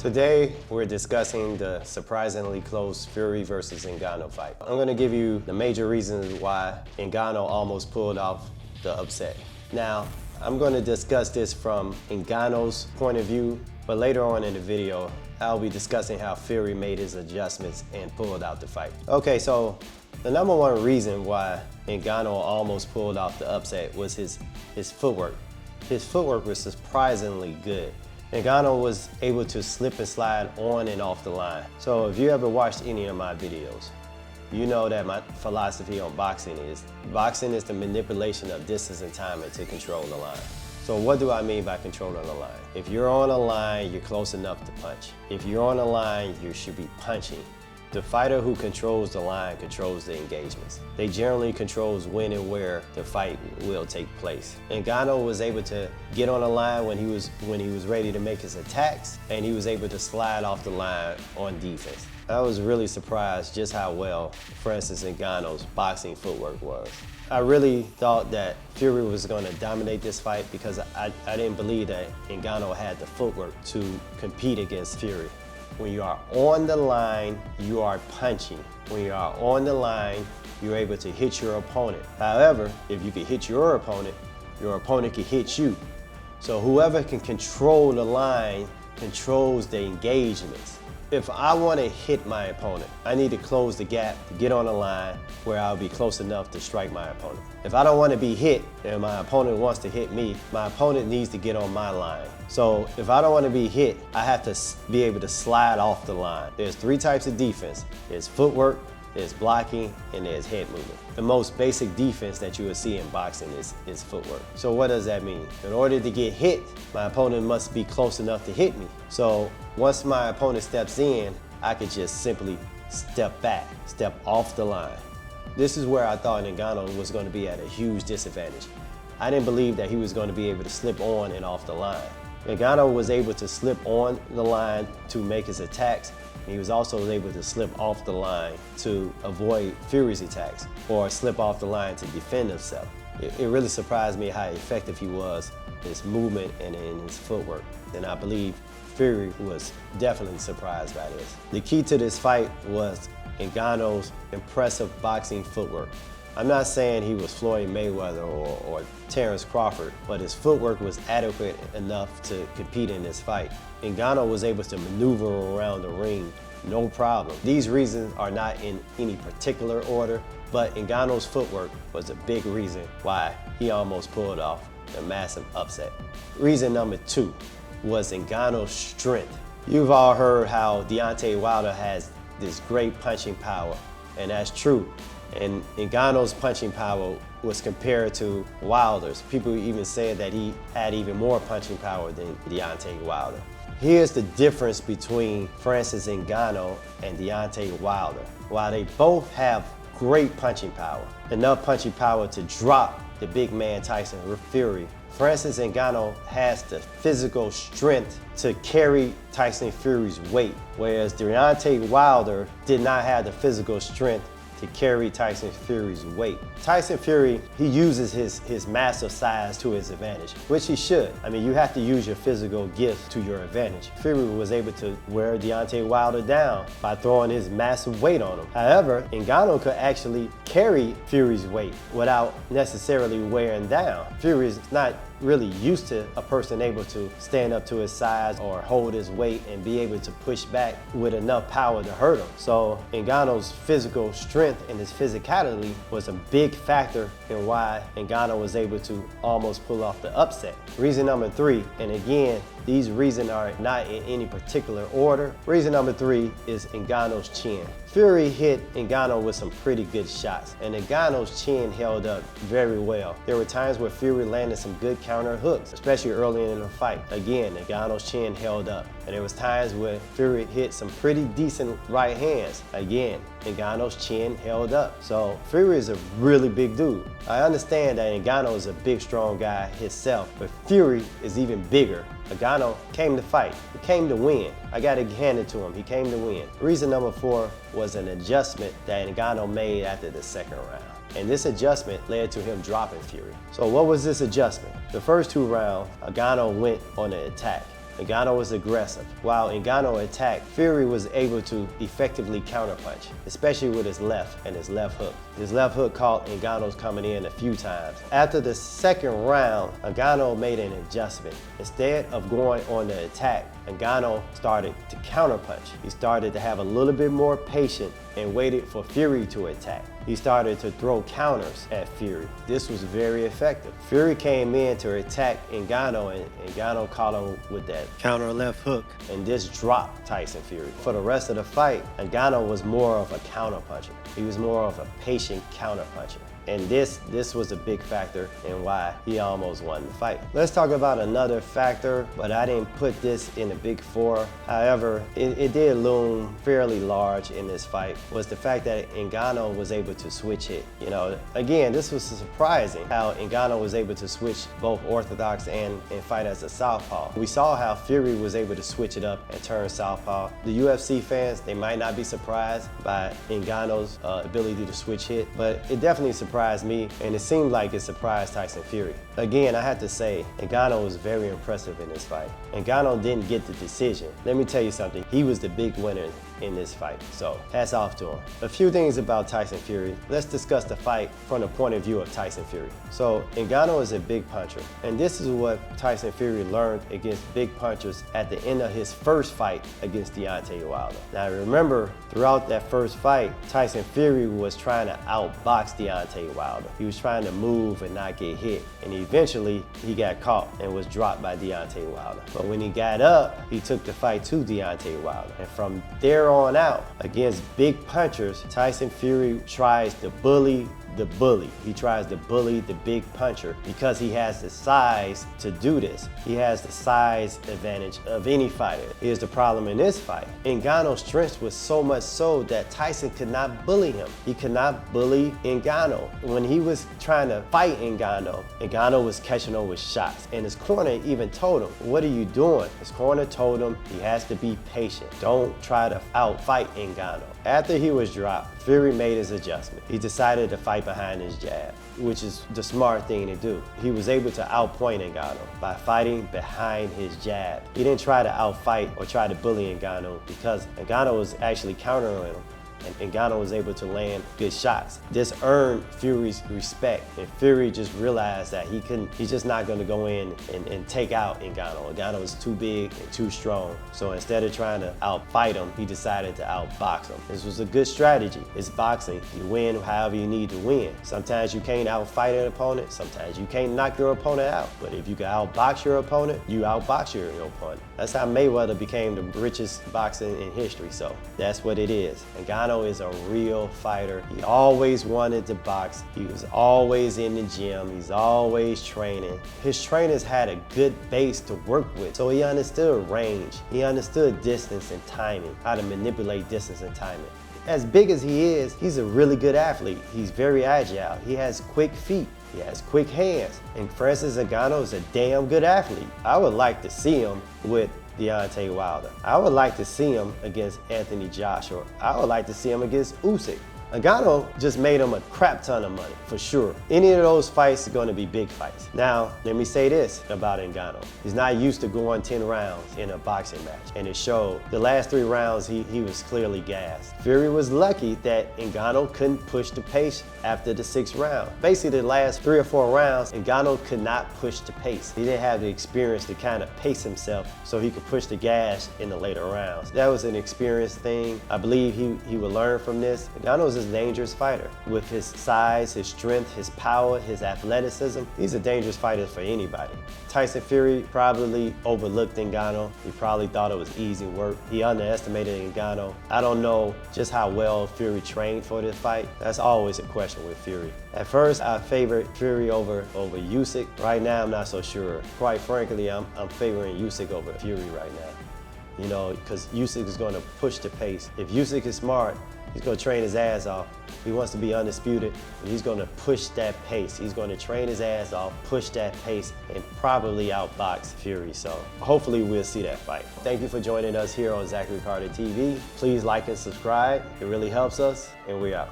Today, we're discussing the surprisingly close Fury versus Ngannou fight. I'm gonna give you the major reasons why Ngannou almost pulled off the upset. Now, I'm gonna discuss this from Ngannou's point of view, but later on in the video, I'll be discussing how Fury made his adjustments and pulled out the fight. Okay, so the number one reason why Ngannou almost pulled off the upset was his footwork. His footwork was surprisingly good. Ngannou was able to slip and slide on and off the line. So if you ever watched any of my videos, you know that my philosophy on boxing is the manipulation of distance and timing to control the line. So what do I mean by controlling the line? If you're on a line, you're close enough to punch. If you're on a line, you should be punching. The fighter who controls the line controls the engagements. They generally controls when and where the fight will take place. Ngannou was able to get on the line when he was ready to make his attacks, and he was able to slide off the line on defense. I was really surprised just how well Francis Ngannou's boxing footwork was. I really thought that Fury was going to dominate this fight because I didn't believe that Ngannou had the footwork to compete against Fury. When you are on the line, you are punching. When you are on the line, you're able to hit your opponent. However, if you can hit your opponent can hit you. So whoever can control the line controls the engagements. If I want to hit my opponent, I need to close the gap to get on the line where I'll be close enough to strike my opponent. If I don't want to be hit and my opponent wants to hit me, my opponent needs to get on my line. So if I don't want to be hit, I have to be able to slide off the line. There's three types of defense. There's footwork, there's blocking, and there's head movement. The most basic defense that you will see in boxing is footwork. So what does that mean? In order to get hit, my opponent must be close enough to hit me. So once my opponent steps in, I could just simply step back, step off the line. This is where I thought Ngannou was going to be at a huge disadvantage. I didn't believe that he was going to be able to slip on and off the line. Ngannou was able to slip on the line to make his attacks. He was also able to slip off the line to avoid Fury's attacks or slip off the line to defend himself. It really surprised me how effective he was in his movement and in his footwork. And I believe Fury was definitely surprised by this. The key to this fight was Ngannou's impressive boxing footwork. I'm not saying he was Floyd Mayweather or Terrence Crawford, but his footwork was adequate enough to compete in this fight. Ngannou was able to maneuver around the ring, no problem. These reasons are not in any particular order, but Ngannou's footwork was a big reason why he almost pulled off a massive upset. Reason number two was Ngannou's strength. You've all heard how Deontay Wilder has this great punching power, and that's true. And Ngannou's punching power was compared to Wilder's. People even said that he had even more punching power than Deontay Wilder. Here's the difference between Francis Ngannou and Deontay Wilder. While they both have great punching power, enough punching power to drop the big man Tyson Fury, Francis Ngannou has the physical strength to carry Tyson Fury's weight, whereas Deontay Wilder did not have the physical strength to carry Tyson Fury's weight. Tyson Fury, he uses his massive size to his advantage, which he should. I mean, you have to use your physical gifts to your advantage. Fury was able to wear Deontay Wilder down by throwing his massive weight on him. However, Ngannou could actually carry Fury's weight without necessarily wearing down. Fury is not really used to a person able to stand up to his size or hold his weight and be able to push back with enough power to hurt him. So Ngannou's physical strength and his physicality was a big factor in why Ngannou was able to almost pull off the upset. Reason number three, and again, these reasons are not in any particular order. Reason number three is Ngannou's chin. Fury hit Ngannou with some pretty good shots, and Ngannou's chin held up very well. There were times where Fury landed some good counter hooks, especially early in the fight. Again, Ngannou's chin held up. And there was times where Fury hit some pretty decent right hands. Again, Ngannou's chin held up. So Fury is a really big dude. I understand that Ngannou is a big, strong guy himself, but Fury is even bigger. Ngannou came to fight. He came to win. I gotta hand it to him. He came to win. Reason number four was an adjustment that Ngannou made after the second round. And this adjustment led to him dropping Fury. So what was this adjustment? The first two rounds, Ngannou went on an attack. Ngannou was aggressive. While Ngannou attacked, Fury was able to effectively counterpunch, especially with his left and his left hook. His left hook caught Ngannou's coming in a few times. After the second round, Ngannou made an adjustment. Instead of going on the attack, Ngannou started to counterpunch. He started to have a little bit more patience and waited for Fury to attack. He started to throw counters at Fury. This was very effective. Fury came in to attack Ngannou, and Ngannou caught him with that counter left hook, and this dropped Tyson Fury. For the rest of the fight, Ngannou was more of a counterpuncher. He was more of a patient counterpuncher. And this was a big factor in why he almost won the fight. Let's talk about another factor, but I didn't put this in the big four. However, it did loom fairly large in this fight, was the fact that Ngannou was able to switch hit. You know, again, this was surprising how Ngannou was able to switch both orthodox and fight as a southpaw. We saw how Fury was able to switch it up and turn southpaw. The UFC fans, they might not be surprised by Ngannou's ability to switch hit, but it definitely surprised me, and it seemed like it surprised Tyson Fury. Again, I have to say, Ngannou was very impressive in this fight. Ngannou didn't get the decision. Let me tell you something, he was the big winner in this fight, so hats off to him. A few things about Tyson Fury. Let's discuss the fight from the point of view of Tyson Fury. So Ngannou is a big puncher, and this is what Tyson Fury learned against big punchers at the end of his first fight against Deontay Wilder. Now remember, throughout that first fight, Tyson Fury was trying to outbox Deontay Wilder. He was trying to move and not get hit, and eventually he got caught and was dropped by Deontay Wilder. But when he got up, he took the fight to Deontay Wilder, and from there on out, against big punchers, Tyson Fury tries to bully the bully. He tries to bully the big puncher because he has the size to do this. He has the size advantage of any fighter. Here's the problem in this fight. Ngannou's strength was so much so that Tyson could not bully him. He could not bully Ngannou. When he was trying to fight Ngannou was catching him with shots. And his corner even told him, "What are you doing?" His corner told him he has to be patient. Don't try to outfight Ngannou. After he was dropped, Fury made his adjustment. He decided to fight behind his jab, which is the smart thing to do. He was able to outpoint Ngannou by fighting behind his jab. He didn't try to outfight or try to bully Ngannou because Ngannou was actually countering him, and Ngannou was able to land good shots. This earned Fury's respect, and Fury just realized that he's just not gonna go in and take out Ngannou. Ngannou was too big and too strong. So instead of trying to outfight him, he decided to outbox him. This was a good strategy. It's boxing. You win however you need to win. Sometimes you can't outfight an opponent, sometimes you can't knock your opponent out. But if you can outbox your opponent, you outbox your opponent. That's how Mayweather became the richest boxer in history, so that's what it is. Ngannou is a real fighter. He always wanted to box. He was always in the gym. He's always training. His trainers had a good base to work with, so he understood range. He understood distance and timing, how to manipulate distance and timing. As big as he is, he's a really good athlete. He's very agile. He has quick feet. He has quick hands. And Francis Ngannou is a damn good athlete. I would like to see him with Deontay Wilder. I would like to see him against Anthony Joshua. I would like to see him against Usyk. Ngannou just made him a crap ton of money, for sure. Any of those fights are gonna be big fights. Now, let me say this about Ngannou. He's not used to going 10 rounds in a boxing match, and it showed. The last 3 rounds, he was clearly gassed. Fury was lucky that Ngannou couldn't push the pace after the 6th round. Basically, the last 3 or 4 rounds, Ngannou could not push the pace. He didn't have the experience to kind of pace himself so he could push the gas in the later rounds. That was an experience thing. I believe he would learn from this. Ngannou's a dangerous fighter. With his size, his strength, his power, his athleticism, he's a dangerous fighter for anybody. Tyson Fury probably overlooked Ngannou. He probably thought it was easy work. He underestimated Ngannou. I don't know just how well Fury trained for this fight. That's always a question with Fury. At first, I favored Fury over Usyk. Right now, I'm not so sure. Quite frankly, I'm favoring Usyk over Fury right now. You know, because Usyk is going to push the pace. If Usyk is smart, he's going to train his ass off. He wants to be undisputed, and he's going to push that pace. He's going to train his ass off, push that pace, and probably outbox Fury. So hopefully we'll see that fight. Thank you for joining us here on Zachary Carter TV. Please like and subscribe. It really helps us, and we're out.